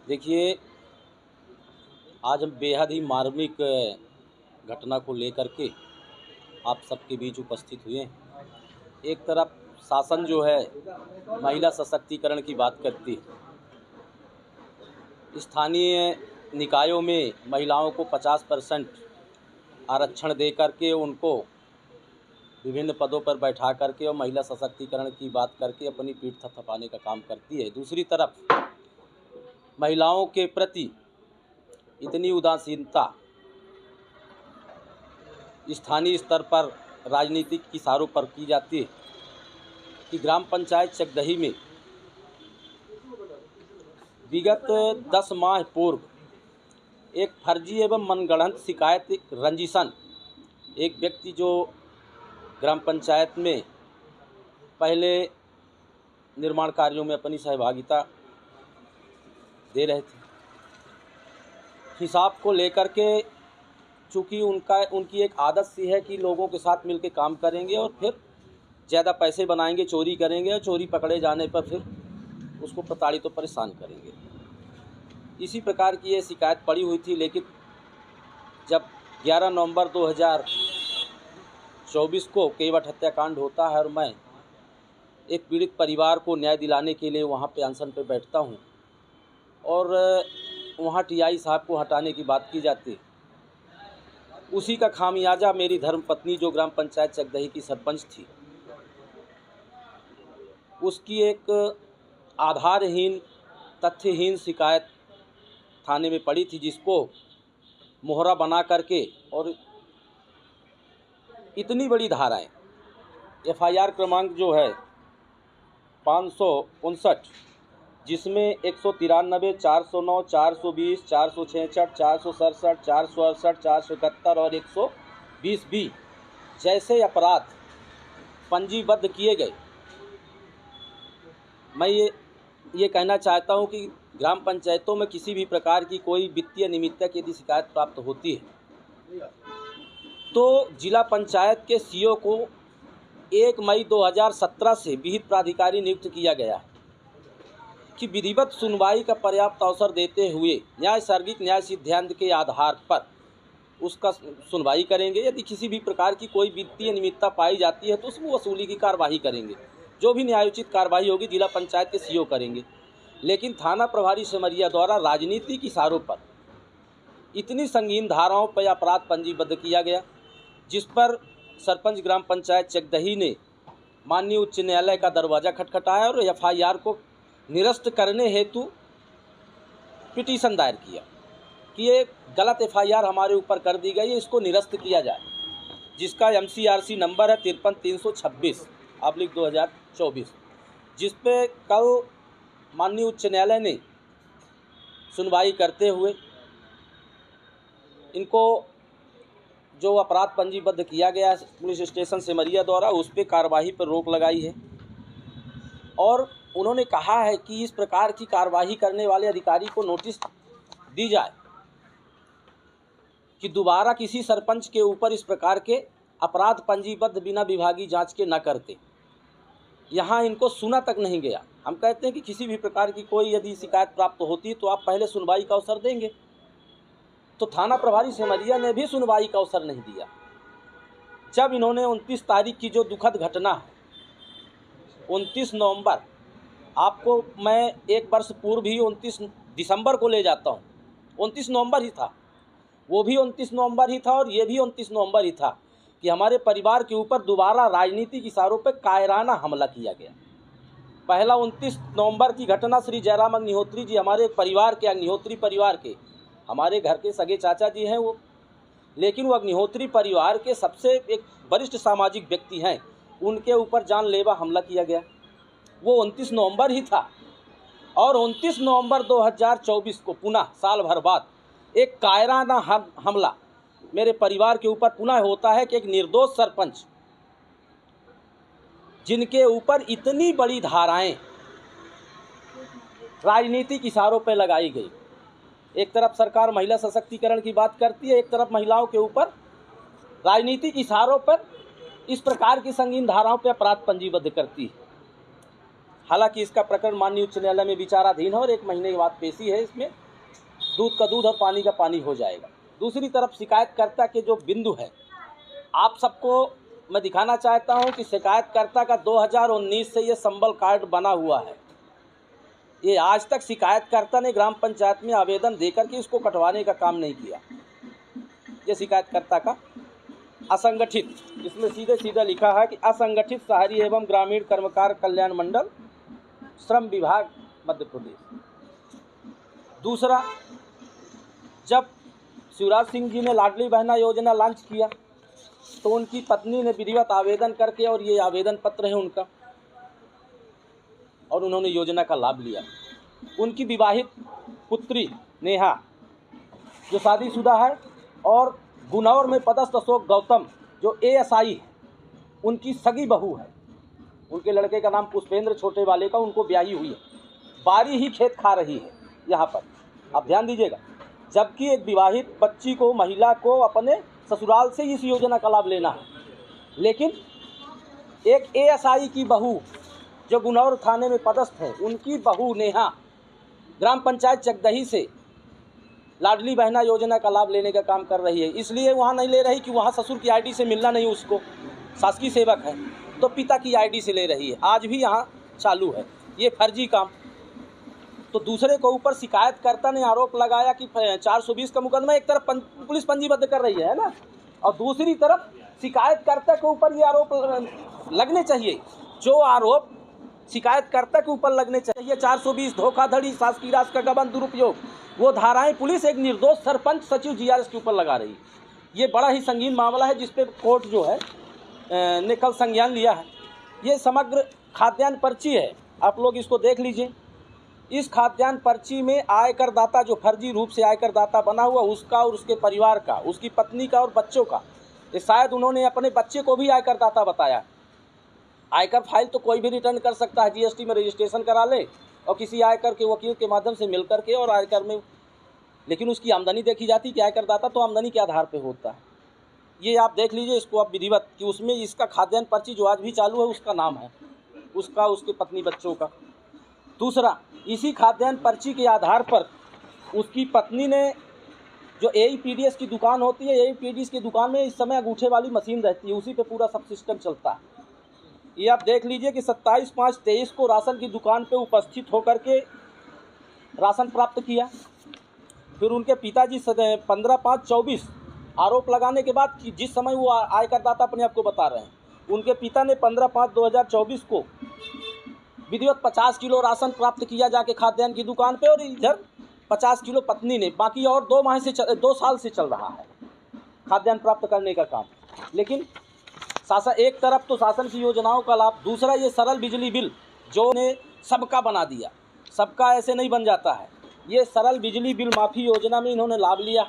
देखिए, आज हम बेहद ही मार्मिक घटना को लेकर के आप सबके बीच उपस्थित हुए हैं। एक तरफ शासन जो है महिला सशक्तिकरण की बात करती है। स्थानीय निकायों में महिलाओं को 50% आरक्षण दे करके उनको विभिन्न पदों पर बैठा करके और महिला सशक्तिकरण की बात करके अपनी पीठ थपथपाने का काम करती है। दूसरी तरफ महिलाओं के प्रति इतनी उदासीनता स्थानीय स्तर पर राजनीतिक इशारों पर की जाती है कि ग्राम पंचायत चकदही में विगत 10 माह पूर्व एक फर्जी एवं मनगढ़ंत शिकायत रंजिशन एक व्यक्ति जो ग्राम पंचायत में पहले निर्माण कार्यों में अपनी सहभागिता दे रहे थे, हिसाब को लेकर के चूँकि उनकी एक आदत सी है कि लोगों के साथ मिलकर काम करेंगे और फिर ज़्यादा पैसे बनाएंगे, चोरी करेंगे और चोरी पकड़े जाने पर फिर उसको प्रताड़ित और परेशान करेंगे। इसी प्रकार की ये शिकायत पड़ी हुई थी। लेकिन जब 11 नवंबर 2024 को केवट हत्याकांड होता है और मैं एक पीड़ित परिवार को न्याय दिलाने के लिए वहाँ पे अनशन पे बैठता हूँ और वहाँ टीआई साहब को हटाने की बात की जाती है, उसी का खामियाजा मेरी धर्मपत्नी जो ग्राम पंचायत चकदही की सरपंच थी, उसकी एक आधारहीन तथ्यहीन शिकायत थाने में पड़ी थी, जिसको मोहरा बना करके और इतनी बड़ी धाराएं एफआईआर क्रमांक जो है 559, जिसमें 193, 409, 420, 466, 467, 468, 471 और 120 भी जैसे अपराध पंजीबद्ध किए गए। मैं ये कहना चाहता हूं कि ग्राम पंचायतों में किसी भी प्रकार की कोई वित्तीय निमित्तक यदि शिकायत प्राप्त होती है तो जिला पंचायत के सीईओ को 1 मई 2017 से विहित प्राधिकारी नियुक्त किया गया है कि विधिवत सुनवाई का पर्याप्त अवसर देते हुए न्याय सर्गिक न्याय सिद्धांत के आधार पर उसका सुनवाई करेंगे। यदि किसी भी प्रकार की कोई वित्तीय निमित्तता पाई जाती है तो उसमें वसूली की कार्रवाई करेंगे। जो भी न्यायोचित कार्रवाई होगी जिला पंचायत के सीईओ करेंगे। लेकिन थाना प्रभारी सिमरिया द्वारा राजनीतिक इशारों पर इतनी संगीन धाराओं पर अपराध पंजीबद्ध किया गया, जिस पर सरपंच ग्राम पंचायत चकदही ने माननीय उच्च न्यायालय का दरवाज़ा खटखटाया और एफआईआर को निरस्त करने हेतु पिटीशन दायर किया कि ये गलत एफआईआर हमारे ऊपर कर दी गई है, इसको निरस्त किया जाए, जिसका MCRC नंबर है 53-326/2024, जिस पे कल माननीय उच्च न्यायालय ने सुनवाई करते हुए इनको जो अपराध पंजीबद्ध किया गया है पुलिस स्टेशन सिमरिया द्वारा, उस पर कार्रवाई पर रोक लगाई है और उन्होंने कहा है कि इस प्रकार की कार्रवाई करने वाले अधिकारी को नोटिस दी जाए कि दोबारा किसी सरपंच के ऊपर इस प्रकार के अपराध पंजीबद्ध बिना विभागीय जांच के न करते। यहाँ इनको सुना तक नहीं गया। हम कहते हैं कि किसी भी प्रकार की कोई यदि शिकायत प्राप्त होती है तो आप पहले सुनवाई का अवसर देंगे, तो थाना प्रभारी सिमरिया ने भी सुनवाई का अवसर नहीं दिया। जब इन्होंने 29 तारीख की जो दुखद घटना है, 29 नवंबर, आपको मैं एक वर्ष पूर्व ही 29 दिसंबर को ले जाता हूँ, 29 नवंबर ही था, वो भी 29 नवंबर ही था और ये भी 29 नवंबर ही था कि हमारे परिवार के ऊपर दोबारा राजनीतिक इशारों पर कायराना हमला किया गया। पहला 29 नवंबर की घटना श्री जयराम अग्निहोत्री जी, हमारे परिवार के, अग्निहोत्री परिवार के, हमारे घर के सगे चाचा जी हैं वो, लेकिन वो अग्निहोत्री परिवार के सबसे एक वरिष्ठ सामाजिक व्यक्ति हैं, उनके ऊपर जानलेवा हमला किया गया। वो 29 नवंबर ही था और 29 नवंबर 2024 को पुनः साल भर बाद एक कायराना हमला मेरे परिवार के ऊपर पुनः होता है कि एक निर्दोष सरपंच, जिनके ऊपर इतनी बड़ी धाराएं राजनीतिक इशारों पर लगाई गई। एक तरफ सरकार महिला सशक्तिकरण की बात करती है, एक तरफ महिलाओं के ऊपर राजनीतिक इशारों पर इस प्रकार की संगीन धाराओं पर अपराध पंजीबद्ध करती है। हालांकि इसका प्रकरण माननीय उच्च न्यायालय में विचाराधीन है और 1 महीने के बाद पेशी है। इसमें दूध का दूध और पानी का पानी हो जाएगा। दूसरी तरफ शिकायतकर्ता के जो बिंदु है, आप सबको मैं दिखाना चाहता हूं कि शिकायतकर्ता का 2019 से ये संबल कार्ड बना हुआ है। ये आज तक शिकायतकर्ता ने ग्राम पंचायत में आवेदन देकर के इसको कटवाने का काम नहीं किया। ये शिकायतकर्ता का असंगठित, इसमें सीधे सीधा लिखा है कि असंगठित शहरी एवं ग्रामीण कर्मकार कल्याण मंडल, श्रम विभाग, मध्य प्रदेश। दूसरा, जब शिवराज सिंह जी ने लाडली बहना योजना लॉन्च किया तो उनकी पत्नी ने विधिवत आवेदन करके, और ये आवेदन पत्र है उनका, और उन्होंने योजना का लाभ लिया। उनकी विवाहित पुत्री नेहा जो शादीशुदा है, और गुनौर में पदस्थ अशोक गौतम जो ASI है, उनकी सगी बहू है। उनके लड़के का नाम पुष्पेंद्र छोटे वाले का, उनको ब्याही हुई है, बारी ही खेत खा रही है यहाँ पर, आप ध्यान दीजिएगा। जबकि एक विवाहित बच्ची को, महिला को अपने ससुराल से इस योजना का लाभ लेना है, लेकिन एक ASI की बहू जो गुनौर थाने में पदस्थ है, उनकी बहू नेहा ग्राम पंचायत चकदही से लाडली बहना योजना का लाभ लेने का काम कर रही है। इसलिए वहाँ नहीं ले रही कि वहाँ ससुर की ID से मिलना नहीं उसको, शासकीय सेवक है तो पिता की ID से ले रही है। आज भी यहाँ चालू है ये फर्जी काम। तो दूसरे को ऊपर शिकायतकर्ता ने आरोप लगाया कि 420 का मुकदमा एक तरफ पुलिस पंजीबद्ध कर रही है ना, और दूसरी तरफ शिकायतकर्ता के ऊपर ये आरोप लगने चाहिए। जो आरोप शिकायतकर्ता के ऊपर लगने चाहिए, 420 धोखाधड़ी, शासकीय राज का गबन, दुरुपयोग, वो धाराएं पुलिस एक निर्दोष सरपंच सचिव GRS के ऊपर लगा रही है। ये बड़ा ही संगीन मामला है जिस पे कोर्ट जो है ने कल संज्ञान लिया है। ये समग्र खाद्यान्न पर्ची है, आप लोग इसको देख लीजिए। इस खाद्यान्न पर्ची में आयकर दाता जो फर्जी रूप से आयकर दाता बना हुआ, उसका और उसके परिवार का, उसकी पत्नी का और बच्चों का, ये शायद उन्होंने अपने बच्चे को भी आयकर दाता बताया। आयकर फाइल तो कोई भी रिटर्न कर सकता है, GST में रजिस्ट्रेशन करा ले और किसी आयकर के वकील के माध्यम से मिल करके और आयकर में, लेकिन उसकी आमदनी देखी जाती कि आयकर दाता तो आमदनी के आधार पे होता है। ये आप देख लीजिए इसको आप विधिवत कि उसमें इसका खाद्यान्न पर्ची जो आज भी चालू है उसका नाम है, उसका, उसके पत्नी बच्चों का। दूसरा, इसी खाद्यान्न पर्ची के आधार पर उसकी पत्नी ने, जो AEPDS की दुकान होती है, AEPDS की दुकान में इस समय अंगूठे वाली मशीन रहती है, उसी पे पूरा सब सिस्टम चलता है। ये आप देख लीजिए कि 27/5/23 को राशन की दुकान पे उपस्थित होकर के राशन प्राप्त किया। फिर उनके पिताजी 15/5/24 आरोप लगाने के बाद कि जिस समय वो आयकर दाता अपने आप को बता रहे हैं, उनके पिता ने 15/5/2024 को विधिवत 50 किलो राशन प्राप्त किया जाके खाद्यान्न की दुकान पे, और इधर 50 किलो पत्नी ने। बाकी और 2 साल से चल रहा है खाद्यान्न प्राप्त करने का काम। लेकिन शासन, एक तरफ तो शासन की योजनाओं का लाभ, दूसरा ये सरल बिजली बिल जो ने सबका बना दिया। सबका ऐसे नहीं बन जाता है। ये सरल बिजली बिल माफ़ी योजना में इन्होंने लाभ लिया।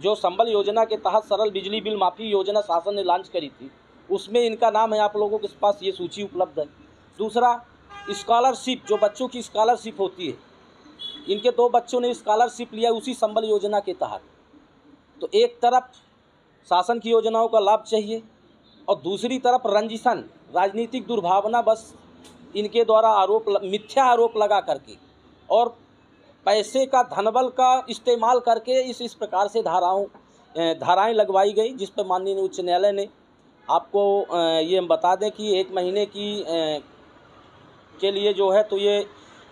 जो संबल योजना के तहत सरल बिजली बिल माफ़ी योजना शासन ने लॉन्च करी थी, उसमें इनका नाम है, आप लोगों के पास ये सूची उपलब्ध है। दूसरा, स्कॉलरशिप, जो बच्चों की स्कॉलरशिप होती है, इनके 2 बच्चों ने स्कॉलरशिप लिया उसी संबल योजना के तहत। तो एक तरफ शासन की योजनाओं का लाभ चाहिए और दूसरी तरफ रंजिशन, राजनीतिक दुर्भावना, बस इनके द्वारा आरोप, मिथ्या आरोप लगा करके और पैसे का, धनबल का इस्तेमाल करके इस प्रकार से धाराएं लगवाई गई, जिस पर माननीय उच्च न्यायालय ने आपको ये हम बता दें कि 1 महीने की के लिए जो है, तो ये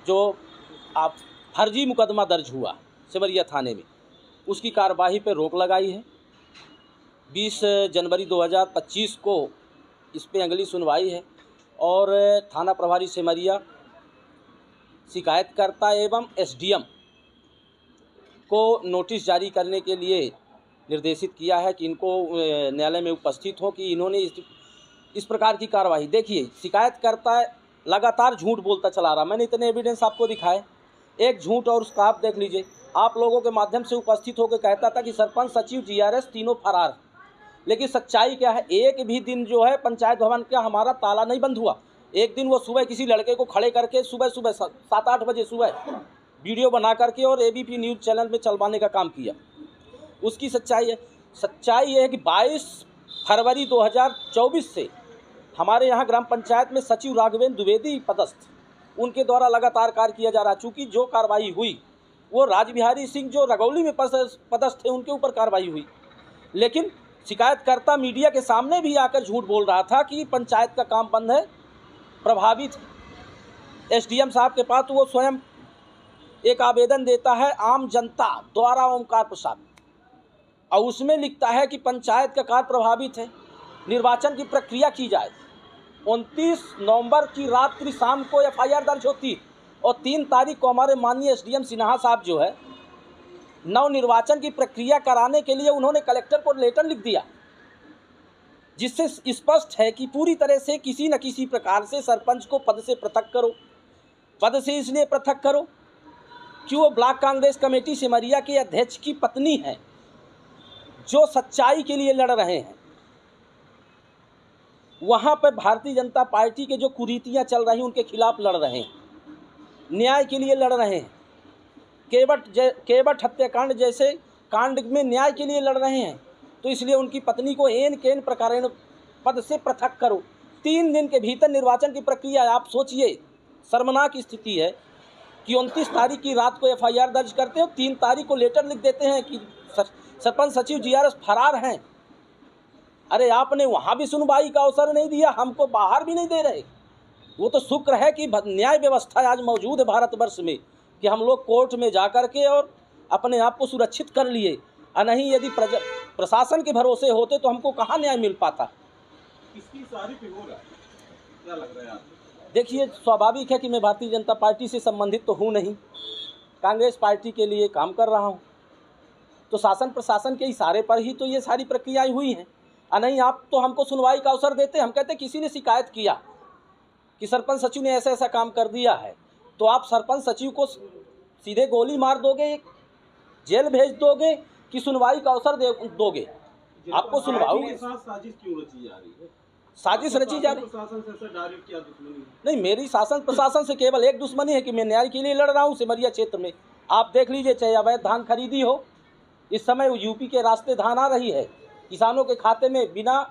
जो आप फर्जी मुकदमा दर्ज हुआ सिमरिया थाने में, उसकी कार्यवाही पर रोक लगाई है। 20 जनवरी 2025 को इस पे अगली सुनवाई है और थाना प्रभारी सिमरिया शिकायतकर्ता एवं SDM को नोटिस जारी करने के लिए निर्देशित किया है कि इनको न्यायालय में उपस्थित हो कि इन्होंने इस प्रकार की कार्रवाई। देखिए, शिकायतकर्ता लगातार झूठ बोलता चला रहा। मैंने इतने एविडेंस आपको दिखाए, एक झूठ और उसका आप देख लीजिए। आप लोगों के माध्यम से उपस्थित होकर कहता था कि सरपंच, सचिव, GRS तीनों फरार। लेकिन सच्चाई क्या है, एक भी दिन जो है पंचायत भवन का हमारा ताला नहीं बंद हुआ। एक दिन वो सुबह किसी लड़के को खड़े करके सुबह 7-8 बजे सुबह वीडियो बना करके और ABP न्यूज़ चैनल में चलवाने का काम किया। उसकी सच्चाई है। सच्चाई ये है कि 22 फरवरी 2024 से हमारे यहाँ ग्राम पंचायत में सचिव राघवेंद्र द्विवेदी पदस्थ, उनके द्वारा लगातार कार्य किया जा रहा है। चूँकि जो कार्रवाई हुई वो राजबिहारी सिंह जो रगौली में पदस्थ थे उनके ऊपर कार्रवाई हुई, लेकिन शिकायतकर्ता मीडिया के सामने भी आकर झूठ बोल रहा था कि पंचायत का काम बंद है, प्रभावित एसडीएम साहब के पास वो स्वयं एक आवेदन देता है आम जनता द्वारा ओमकार प्रसाद, और उसमें लिखता है कि पंचायत का कार्य प्रभावित है, निर्वाचन की प्रक्रिया की जाए। 29 नवंबर की रात्रि शाम को एफआईआर दर्ज होती और 3 तारीख को हमारे माननीय एसडीएम सिन्हा साहब जो है नव निर्वाचन की प्रक्रिया कराने के लिए उन्होंने कलेक्टर को लेटर लिख दिया, जिससे स्पष्ट है कि पूरी तरह से किसी न किसी प्रकार से सरपंच को पद से पृथक करो। पद से इसलिए पृथक करो कि वो ब्लॉक कांग्रेस कमेटी सिमरिया के अध्यक्ष की पत्नी है, जो सच्चाई के लिए लड़ रहे हैं। वहाँ पर भारतीय जनता पार्टी के जो कुरीतियाँ चल रही उनके खिलाफ लड़ रहे हैं, न्याय के लिए लड़ रहे हैं। केवट हत्याकांड जैसे कांड में न्याय के लिए लड़ रहे हैं, तो इसलिए उनकी पत्नी को एन केन प्रकारेण पद से पृथक करो। 3 दिन के भीतर निर्वाचन की प्रक्रिया। आप सोचिए, शर्मनाक स्थिति है कि 29 तारीख की रात को एफआईआर दर्ज करते हो, 3 तारीख को लेटर लिख देते हैं कि सरपंच सचिव जीआरएस फरार हैं। अरे आपने वहाँ भी सुनवाई का अवसर नहीं दिया, हमको बाहर भी नहीं दे रहे। वो तो शुक्र है कि न्याय व्यवस्था आज मौजूद है भारतवर्ष में, कि हम लोग कोर्ट में जा कर के और अपने आप को सुरक्षित कर लिए, और नहीं यदि प्रशासन के भरोसे होते तो हमको कहाँ न्याय मिल पाता। इसकी सारी फिगोर है, क्या लग रहा है आपको? देखिए, स्वाभाविक है कि मैं भारतीय जनता पार्टी से संबंधित तो हूँ नहीं, कांग्रेस पार्टी के लिए काम कर रहा हूँ, तो शासन प्रशासन के इशारे पर ही तो ये सारी प्रक्रियाएं हुई हैं। और नहीं आप तो हमको सुनवाई का अवसर देते, हम कहते किसी ने शिकायत किया कि सरपंच सचिव ने ऐसा ऐसा काम कर दिया है, तो आप सरपंच सचिव को सीधे गोली मार दोगे, जेल भेज दोगे कि सुनवाई का अवसर दोगे? आपको सुनवाई साजिश क्यों रची जा रही है? साजिश रची जा रही प्रशासन से डायरेक्ट क्या दुश्मनी है? नहीं, मेरी शासन प्रशासन से केवल एक दुश्मनी है कि मैं न्याय के लिए लड़ रहा हूँ सिमरिया क्षेत्र में। आप देख लीजिए, चाहे अवैध धान खरीदी हो, इस समय यूपी के रास्ते धान आ रही है, किसानों के खाते में बिना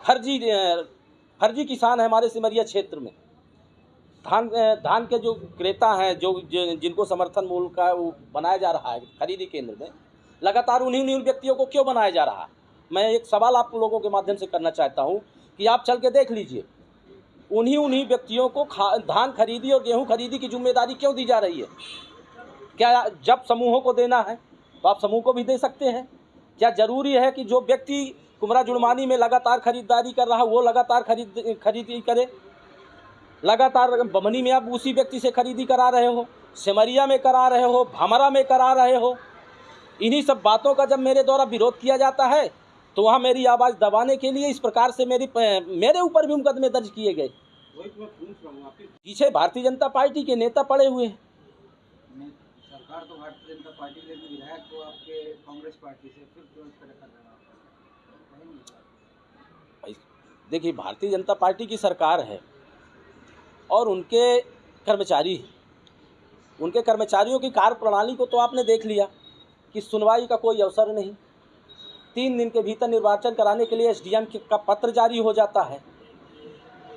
फर्जी किसान है हमारे सिमरिया क्षेत्र में। धान के जो क्रेता हैं, जिनको समर्थन मूल्य का वो बनाया जा रहा है खरीदी केंद्र में, लगातार उन्हीं व्यक्तियों को क्यों बनाया जा रहा है? मैं एक सवाल आप लोगों के माध्यम से करना चाहता हूँ कि आप चल के देख लीजिए, उन्हीं व्यक्तियों को धान खरीदी और गेहूं खरीदी की जिम्मेदारी क्यों दी जा रही है? क्या जब समूहों को देना है तो आप समूह को भी दे सकते हैं? क्या जरूरी है कि जो व्यक्ति कुमरा जुड़मानी में लगातार खरीदारी कर रहा है वो लगातार खरीदी करे? लगातार बमनी में आप उसी व्यक्ति से खरीदी करा रहे हो, सिमरिया में करा रहे हो, भमरा में करा रहे हो। इन्हीं सब बातों का जब मेरे द्वारा विरोध किया जाता है तो वहाँ मेरी आवाज़ दबाने के लिए इस प्रकार से मेरे ऊपर भी मुकदमे दर्ज किए गए। पीछे भारतीय जनता पार्टी के नेता पड़े हुए हैं। सरकार तो भारतीय जनता पार्टी के विधायक को आपके कांग्रेस पार्टी से फिर क्यों इस तरह कर रहा है? देखिए, भारतीय जनता पार्टी की सरकार है और उनके कर्मचारी, उनके कर्मचारियों की कार्यप्रणाली को तो आपने देख लिया कि सुनवाई का कोई अवसर नहीं। 3 दिन के भीतर निर्वाचन कराने के लिए एसडीएम का पत्र जारी हो जाता है,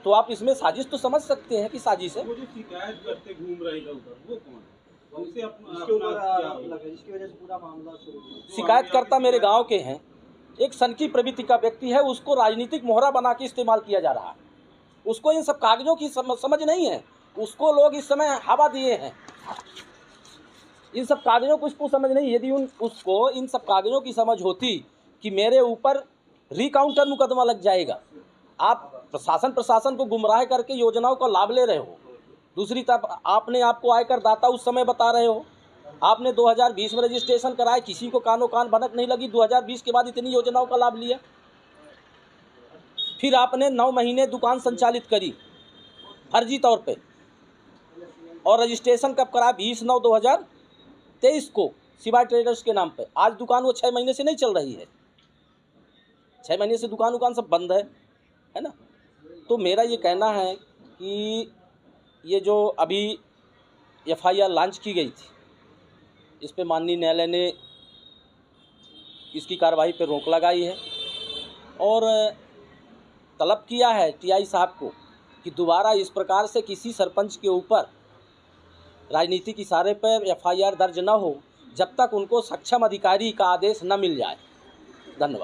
तो आप इसमें साजिश तो समझ सकते हैं कि साजिश है। वो जो शिकायत करते घूम रहे इधर उधर, वो कौन है? शिकायतकर्ता मेरे गांव के हैं, एक सनकी प्रवृत्ति का व्यक्ति है, उसको राजनीतिक मोहरा बना के इस्तेमाल किया जा रहा है। उसको इन सब कागजों की समझ नहीं है, उसको लोग इस समय हवा दिए हैं। इन सब कागजों को उसको समझ नहीं। यदि उसको इन सब कागजों की समझ होती कि मेरे ऊपर रिकाउंटर मुकदमा लग जाएगा, आप प्रशासन को गुमराह करके योजनाओं का लाभ ले रहे हो। दूसरी तरफ आपने आपको आयकर दाता उस समय बता रहे हो, आपने 2020 में रजिस्ट्रेशन कराया, किसी को कानो कान भनक नहीं लगी। 2020 के बाद इतनी योजनाओं का लाभ लिया। फिर आपने 9 महीने दुकान संचालित करी फर्जी तौर पे, और रजिस्ट्रेशन कब करा? 20/9/2023 को शिवा ट्रेडर्स के नाम पे। आज दुकान वो 6 महीने से नहीं चल रही है, 6 महीने से दुकान सब बंद है ना। तो मेरा ये कहना है कि ये जो अभी एफआईआर लॉन्च की गई थी, इस पे माननीय न्यायालय ने इसकी कार्रवाई पर रोक लगाई है और तलब किया है टीआई साहब को कि दोबारा इस प्रकार से किसी सरपंच के ऊपर राजनीतिक इशारे पर FIR दर्ज न हो, जब तक उनको सक्षम अधिकारी का आदेश न मिल जाए। धन्यवाद।